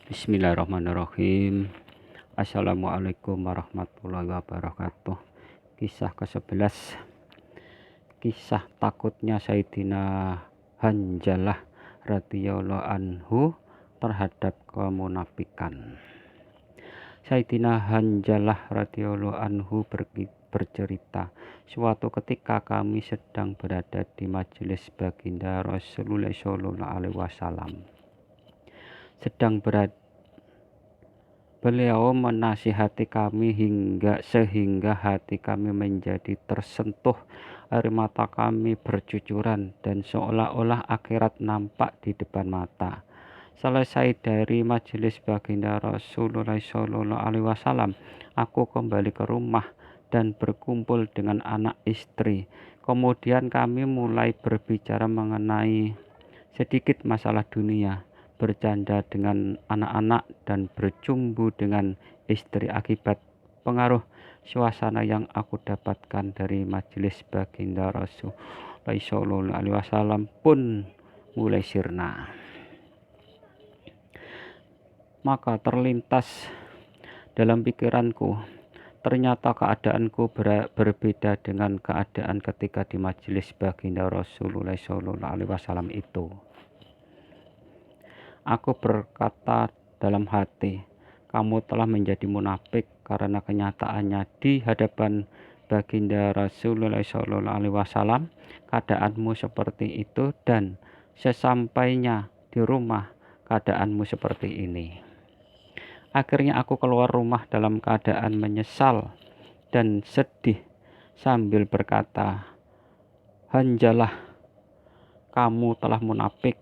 Bismillahirrahmanirrahim. Assalamualaikum warahmatullahi wabarakatuh. Kisah ke-11. Kisah takutnya Sayyidina Hanzalah radhiyallahu anhu terhadap kemunafikan. Sayyidina Hanzalah radhiyallahu anhu bercerita, suatu ketika kami sedang berada di majelis baginda Rasulullah sallallahu alaihi wasallam. Beliau menasihati kami sehingga hati kami menjadi tersentuh, air mata kami bercucuran dan seolah-olah akhirat nampak di depan mata. Selesai dari majelis baginda Rasulullah sallallahu alaihi wasallam, aku kembali ke rumah dan berkumpul dengan anak istri. Kemudian kami mulai berbicara mengenai sedikit masalah dunia, bercanda dengan anak-anak dan bercumbu dengan istri. Akibat pengaruh suasana yang aku dapatkan dari majelis baginda Rasulullah sallallahu alaihi wasallam pun mulai sirna. Maka terlintas dalam pikiranku, ternyata keadaanku berbeda dengan keadaan ketika di majelis baginda Rasulullah sallallahu alaihi wasallam itu. Aku berkata dalam hati, kamu telah menjadi munafik karena kenyataannya di hadapan baginda Rasulullah sallallahu alaihi wasallam keadaanmu seperti itu, dan sesampainya di rumah keadaanmu seperti ini. Akhirnya aku keluar rumah dalam keadaan menyesal dan sedih sambil berkata, Hanzalah, kamu telah munafik.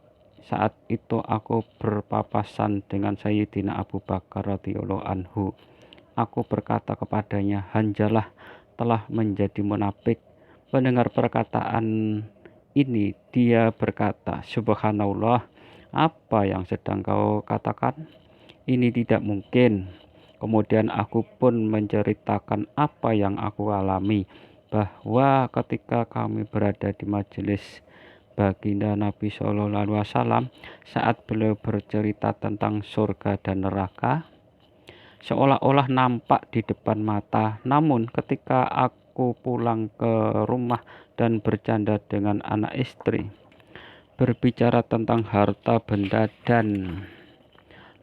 Saat itu aku berpapasan dengan Sayyidina Abu Bakar radhiyallahu anhu. Aku berkata kepadanya, Hanzalah telah menjadi munafik. Mendengar perkataan ini, dia berkata, Subhanallah, apa yang sedang kau katakan? Ini tidak mungkin. Kemudian aku pun menceritakan apa yang aku alami, bahwa ketika kami berada di majelis baginda Nabi sallallahu alaihi wasallam, saat beliau bercerita tentang surga dan neraka, seolah-olah nampak di depan mata. Namun ketika aku pulang ke rumah dan bercanda dengan anak istri, berbicara tentang harta benda dan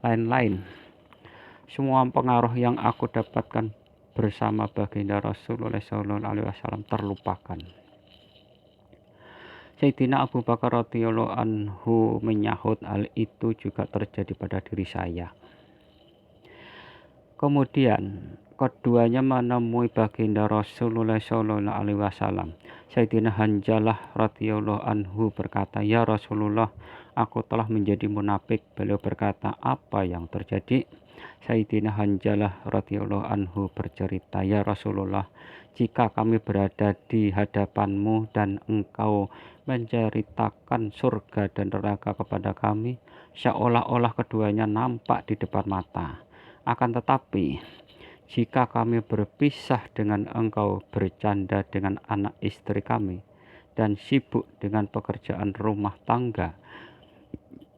lain-lain, semua pengaruh yang aku dapatkan bersama baginda Rasulullah sallallahu alaihi wasallam terlupakan. Sayyidina Abu Bakar radhiyallahu anhu menyahut, hal itu juga terjadi pada diri saya. Kemudian keduanya menemui baginda Rasulullah sallallahu alaihi wasallam. Sayyidina Hanzalah radhiyallahu anhu berkata, ya Rasulullah, aku telah menjadi munafik. Beliau berkata, apa yang terjadi? Sayyidina Hanzalah radhiyallahu anhu bercerita, ya Rasulullah, jika kami berada di hadapanmu dan engkau menceritakan surga dan neraka kepada kami, seolah-olah keduanya nampak di depan mata. Akan tetapi, jika kami berpisah dengan engkau, bercanda dengan anak istri kami, dan sibuk dengan pekerjaan rumah tangga,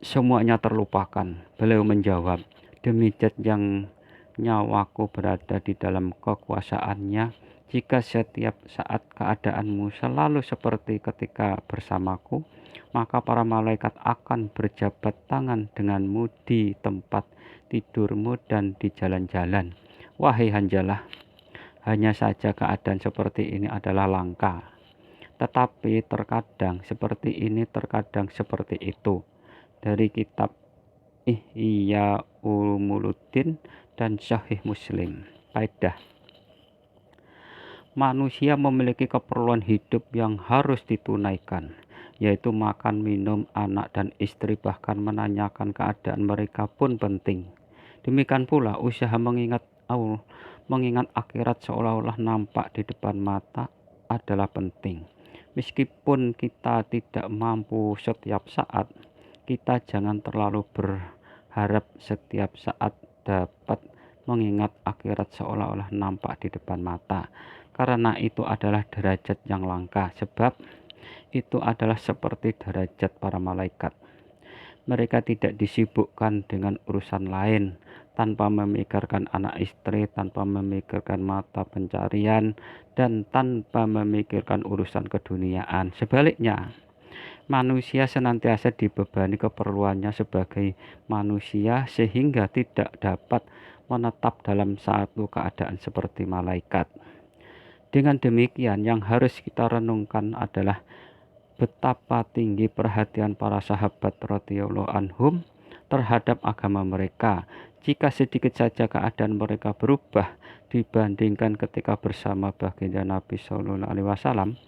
semuanya terlupakan. Beliau menjawab, demi zat yang nyawaku berada di dalam kekuasaannya, jika setiap saat keadaanmu selalu seperti ketika bersamaku, maka para malaikat akan berjabat tangan denganmu di tempat tidurmu dan di jalan-jalan. Wahai Hanzalah, hanya saja keadaan seperti ini adalah langka. Tetapi terkadang seperti ini, terkadang seperti itu. Dari kitab Ihya Ulumuddin dan Sahih Muslim. Faedah: manusia memiliki keperluan hidup yang harus ditunaikan, yaitu makan, minum, anak, dan istri. Bahkan menanyakan keadaan mereka pun penting. Demikian pula usaha mengingat akhirat seolah-olah nampak di depan mata adalah penting. Meskipun kita tidak mampu setiap saat, kita jangan terlalu berharap setiap saat dapat mengingat akhirat seolah-olah nampak di depan mata, karena itu adalah derajat yang langka, sebab itu adalah seperti derajat para malaikat. Mereka tidak disibukkan dengan urusan lain, tanpa memikirkan anak istri, tanpa memikirkan mata pencarian, dan tanpa memikirkan urusan keduniaan. Sebaliknya, manusia senantiasa dibebani keperluannya sebagai manusia sehingga tidak dapat menetap dalam satu keadaan seperti malaikat. Dengan demikian, yang harus kita renungkan adalah betapa tinggi perhatian para sahabat radhiyallahu anhum terhadap agama mereka. Jika sedikit saja keadaan mereka berubah dibandingkan ketika bersama baginda Nabi Shallallahu Alaihi Wasallam,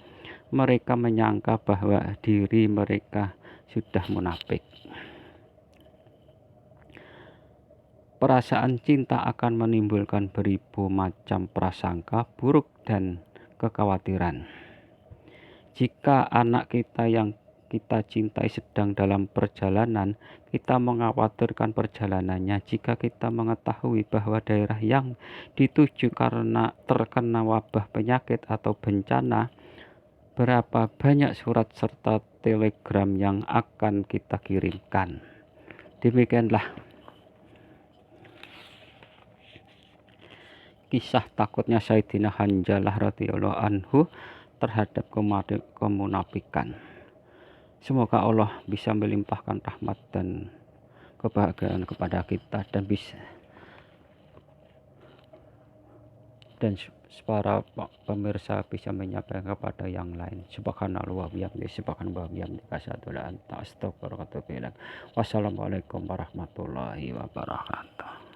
mereka menyangka bahwa diri mereka sudah munafik. Perasaan cinta akan menimbulkan beribu macam prasangka buruk dan kekhawatiran. Jika anak kita yang kita cintai sedang dalam perjalanan, kita mengkhawatirkan perjalanannya. Jika kita mengetahui bahwa daerah yang dituju karena terkena wabah penyakit atau bencana, berapa banyak surat serta telegram yang akan kita kirimkan. Demikianlah kisah takutnya Sayyidina Hanzalah radhiyallahu anhu terhadap kemunafikan. Semoga Allah bisa melimpahkan rahmat dan kebahagiaan kepada kita dan para pemirsa bisa menyampaikan kepada yang lain. Subhanallah wa bihamdihi, subhanallah wa bihamdihi, asyhadu an la ilaha illa anta, astaghfiruka wa atubu ilaik. Wassalamualaikum warahmatullahi wabarakatuh.